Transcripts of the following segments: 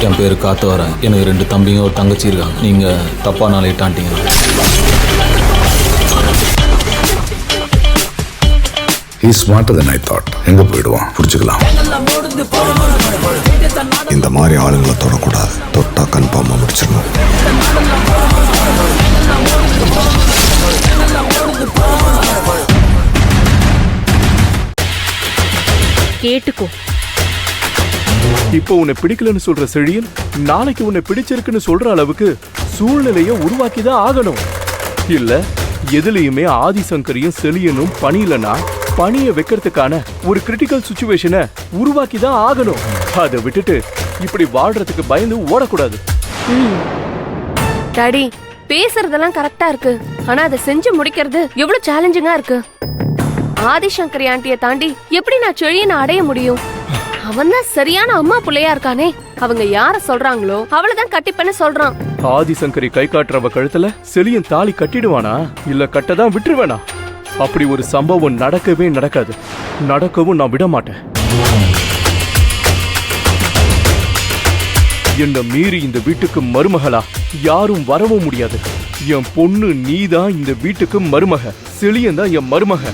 என் பேரு காத்தவரன். எனக்கு 2 தம்பிங்க ஒரு தங்கச்சி இருக்காங்க. நீங்க தப்பா நாளையிட்டான்ட்டீங்க. He is smarter than I thought. எங்க போயிடுவான் புரிஞ்சுக்கலாம். இந்த மாதிரி ஆளுங்களை தொடக்கூடாது. தொட்டா கன்ஃபார்மா முடிச்சிடணும். கேட்டுக்கோ. இப்போ உன்னை பிடிக்கலன்னு சொல்ற செழியன் நாளைக்கு உன்னை பிடிச்சிருக்குன்னு சொல்ற அளவுக்கு சூழ்நிலைய உருவாக்கிதான் ஆகணும். இல்ல எதுலயுமே ஆதிசங்கரியும் செழியனும் பணியிலனா பணிய வைக்கிறதுக்கான ஒரு கிரிட்டிக்கல் சுச்சுவேஷனை உருவாக்கிதான் ஆகணும். அதை விட்டுட்டு இப்படி வாழ்றதுக்கு பயந்து ஓடக்கூடாது. டாடி பேசுறதெல்லாம் கரெக்டா இருக்கு, ஆனா அதை செஞ்சு முடிக்கிறது எவ்வளவு சேலஞ்சிங்கா இருக்கு. ஆதிசங்கரி ஆண்டிய தாண்டி எப்படி நான் செழியனை அடைய முடியும்? அவன் தான் சரியான அம்மா புள்ளையா இருக்கானே. அவங்க யார சொல்றாங்களோ அவளதான் கட்டிப்பன்னு சொல்றான். ஆதிசங்கரி கை காட்டுறவ கழுத்துல செழியன் தாலி கட்டிடுவானா இல்ல கட்டதான் விட்டுருவேனா? அப்படி ஒரு சம்பவம் நடக்கவே நடக்காது. நடக்கவும் நான் விட மாட்டேன். என்ன மீறி இந்த வீட்டுக்கு மருமகளா யாரும் வரவும் முடியாது. என் பொண்ணு நீதான் இந்த வீட்டுக்கு மருமக, செழியன் தான் என் மருமக.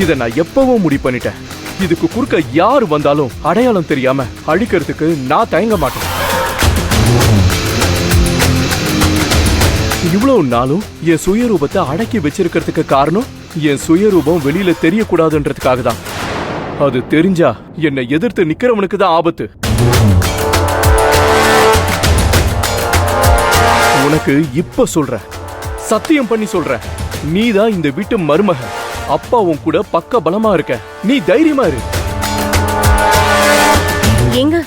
இத நான் எப்பவும் முடிவு பண்ணிட்டேன். இதுக்கு குறுக்க யாரு வந்தாலும் அடையாளம் தெரியாம அழிக்கிறதுக்கு நான் தயங்க மாட்டேன். இவ்வளவு நாளும் என் சுயரூபத்தை அடக்கி வச்சிருக்கிறதுக்கு காரணம் என் சுயரூபம் வெளியில தெரியக்கூடாதுன்றதுக்காக தான். அது தெரிஞ்சா என்னை எதிர்த்து நிக்கிறவனுக்கு தான் ஆபத்து. உனக்கு இப்ப சொல்ற, சத்தியம் பண்ணி சொல்ற, நீதான் இந்த வீட்டு மருமக. அப்பாவும் கூட பக்க பலமா இருக்க. நீ தைரியமா இரு. ஏங்க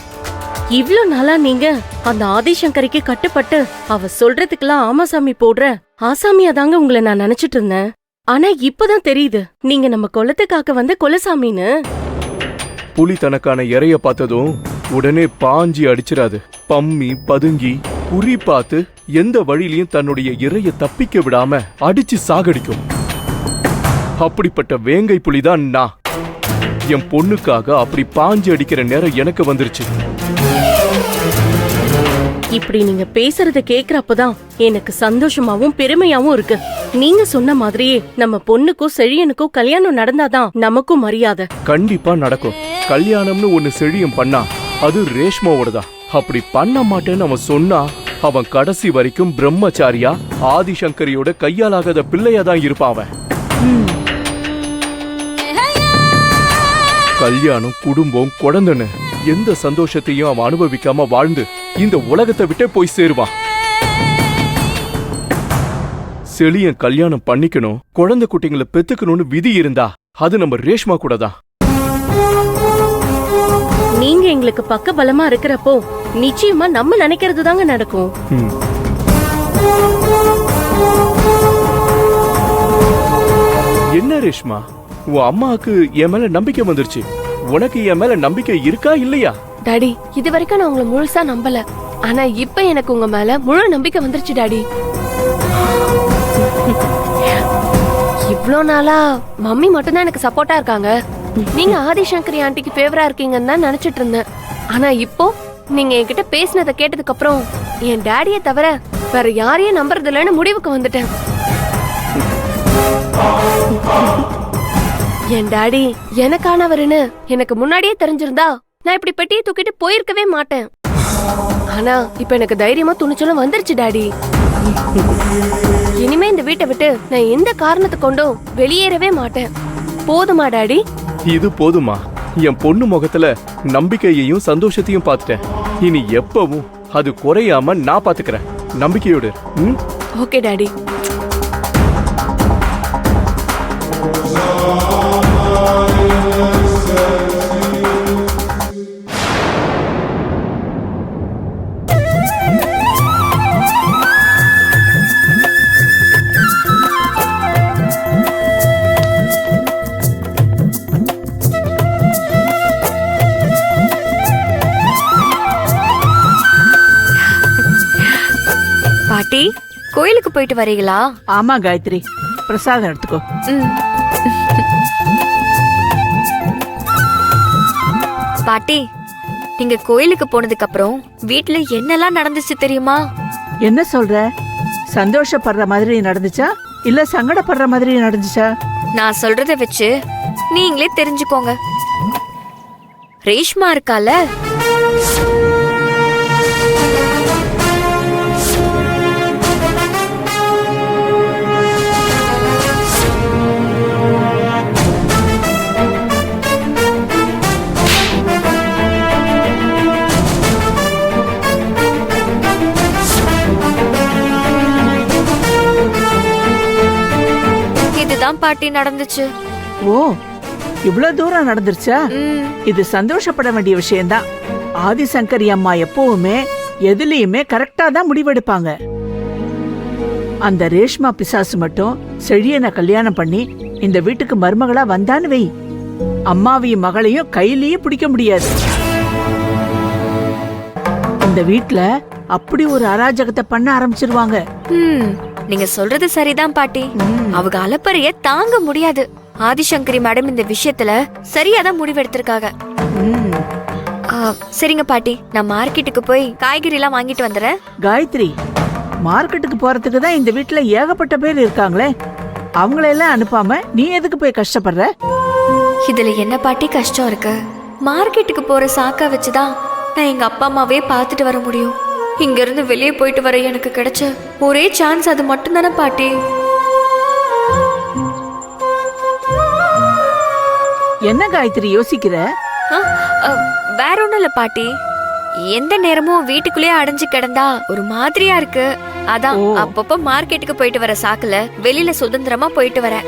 இவ்ளோ நாளா நீங்க அந்த ஆதிசங்கரிக்கு கட்டுப்பட்டு அவ சொல்றதுக்கெல்லாம் ஆமாசாமி போடுற ஆசாமியா தாங்க உங்களை நான் நினைச்சிட்டு இருந்தேன். ஆனா இப்பதான் தெரியுது நீங்க நம்ம குலத்துக்காக வந்த குலசாமின்னு. புலி தனக்கான இறைய பார்த்ததும் உடனே பாஞ்சி அடிச்சிடாது. பம்மி பதுங்கி குறி பார்த்து எந்த வழியிலையும் தன்னுடைய இறைய தப்பிக்க விடாம அடிச்சு சாகடிக்கும். அப்படிப்பட்ட வேங்கை புலிதான் நான். என் பொண்ணுக்காக அப்படி பாஞ்சு அடிக்கிற நேரம் எனக்கு வந்துருச்சு. இப்படி நீங்க பேசுறத கேக்குறப்பதான் எனக்கு சந்தோஷமாவும் பெருமையாவும் இருக்கு. நீங்க சொன்ன மாதிரியே நம்ம பொண்ணுக்கும் செழியனுக்கும் கல்யாணம் நடந்தாதான் நமக்கும் மரியாதை. கண்டிப்பா நடக்கும். கல்யாணம்னு ஒண்ணு செழியன் பண்ணா அது ரேஷ்மாவோடதான். அப்படி பண்ண மாட்டேன்னு அவன் சொன்னா அவன் கடைசி வரைக்கும் பிரம்மச்சாரியா ஆதிசங்கரியோட கையாலாகாத பிள்ளையாதான் இருப்பான் அவன். கல்யாணம் குடும்பம் குழந்தைன்னு எந்த சந்தோஷத்தையும் அவன் அனுபவிக்காம வாழ்ந்து இந்த உலகத்தை விட்டே போய் சேருவான். செழியன் கல்யாணம் பண்ணிக்கணும், குழந்தை குட்டிங்களை பெத்துக்கணும்னு விதி இருந்தா அது நம்ம ரேஷ்மா கூட தான். நீங்க எங்களுக்கு பக்க பலமா இருக்கிறப்போ நிச்சயமா நம்ம நினைக்கிறது தாங்க நடக்கும். என்ன ரேஷ்மா, உன் அம்மாவுக்கு என் மேல நம்பிக்கை வந்துருச்சு. உனக்கு என் மேல நம்பிக்கை இருக்கா இல்லையா? டாடி இது வரைக்கும் நான் உங்களை முழுசா நம்பல, ஆனா இப்ப எனக்கு உங்க மேல முழு நம்பிக்கை வந்துருச்சு டாடி. இவ்ளோ நாளா மம்மி மட்டும்தான் எனக்கு சப்போர்ட்டா இருக்காங்க. நீங்க ஆதிசங்கரி ஆண்டிக்கு ஃபேவரா இருக்கீங்கன்னு தான் நினைச்சிட்டு இருந்தேன். ஆனா இப்போ நீங்க என்கிட்ட பேசினதை கேட்டதுக்கு அப்புறம் என் டாடியை தவிர வேற யாரையும் நம்புறது இல்லைன்னு முடிவுக்கு வந்துட்டேன். என் டாடி எனக்கானவருன்னு எனக்கு முன்னாடியே தெரிஞ்சிருந்தா நான் இப்படி பெட்டியை தூக்கிட்டு போயிருக்கவே மாட்டேன். ஆனா இப்ப எனக்கு தைரியமா துணிச்சலும் வந்துருச்சு டாடி. இனிமே இந்த வீட்டை விட்டு நான் எந்த காரணத்தை கொண்டும் வெளியேறவே மாட்டேன். போதுமா டாடி? இது போதுமா? என் பொண்ணு முகத்துல நம்பிக்கையையும் சந்தோஷத்தையும் பார்த்துட்டேன். இனி எப்பவும் அது குறையாம நான் பாத்துக்கிறேன். நம்பிக்கையோடு. Okay daddy. பாட்டி கோயிலுக்கு போயிட்டு வரீங்களா? ஆமா காயத்ரி, பிரசாதம் எடுத்துக்கோ. ம். பாட்டி, நீங்க கோயிலுக்கு போனதுக்கு அப்புறம் வீட்ல என்னெல்லாம் நடந்துச்சு தெரியுமா? என்ன சொல்ற? சந்தோஷப்படுற மாதிரி நடந்துச்சா இல்ல சங்கடப்படுற மாதிரி நடந்துச்சா? நான் சொல்றத வச்சு நீங்களே தெரிஞ்சுக்கோங்க. ரேஷ்மா இருக்கால, இதுதான் பாட்டி நடந்துச்சு. ஓ, இவ்வளவு தூரம் நடந்துருச்சா? ம். இது சந்தோஷப்பட வேண்டிய விஷயம்தான். ஆதிசங்கரி அம்மா எப்பவுமே எதுலயுமே கரெக்டா தான் முடிவெடுப்பாங்க. அந்த ரேஷ்மா பிசாசு மட்டும் செழியனை கல்யாணம் பண்ணி இந்த வீட்டுக்கு மருமகளா வந்தான்னு வை, அம்மாவையும் மகளையும் கையிலேயே பிடிக்க முடியாது. இந்த வீட்ல அப்படி ஒரு அராஜகத்தை பண்ண ஆரம்பிச்சிருவாங்க. ம், நீங்க சொல்றது சரிதான் பாட்டி. அவங்க அலப்பறைய தாங்க முடியாது. ஆதிசங்கரி மேடம் இந்த விஷயத்துல சரியாதான் முடிவெடுத்திருக்காங்க. சரிங்க பாட்டி, நான் மார்க்கெட்டுக்கு போய் காய்கறி எல்லாம் வாங்கிட்டு வந்துடுறேன். காயத்ரி, மார்க்கெட்டுக்கு போறதுக்கு தான் இந்த வீட்ல ஏகப்பட்ட பேர் இருக்காங்களே, அவங்களெல்லாம் அனுப்பாம நீ எதுக்கு போய் கஷ்டப்படுற? இதுல என்ன பாட்டி கஷ்டம் இருக்கு? மார்க்கெட்டுக்கு போற சாக்கா வச்சுதான் நான் எங்க அப்பா அம்மாவே பார்த்துட்டு வர முடியும். இங்க இருந்து வெளியே போயிட்டு வர எனக்கு கிடைச்ச ஒரே சான்ஸ் அது மட்டும் தானே பாட்டி. என்ன காயத்ரி யோசிக்கிற? ஆ, வேற ஒண்ணும் இல்ல பாட்டி. எந்த நேரமும் வீட்டுக்குள்ளே அடைஞ்சு கிடந்தா ஒரு மாதிரியா இருக்கு. அதான் அப்பப்ப மார்க்கெட்டுக்கு போயிட்டு வர சாக்குல வெளியில சுதந்திரமா போயிட்டு வரேன்.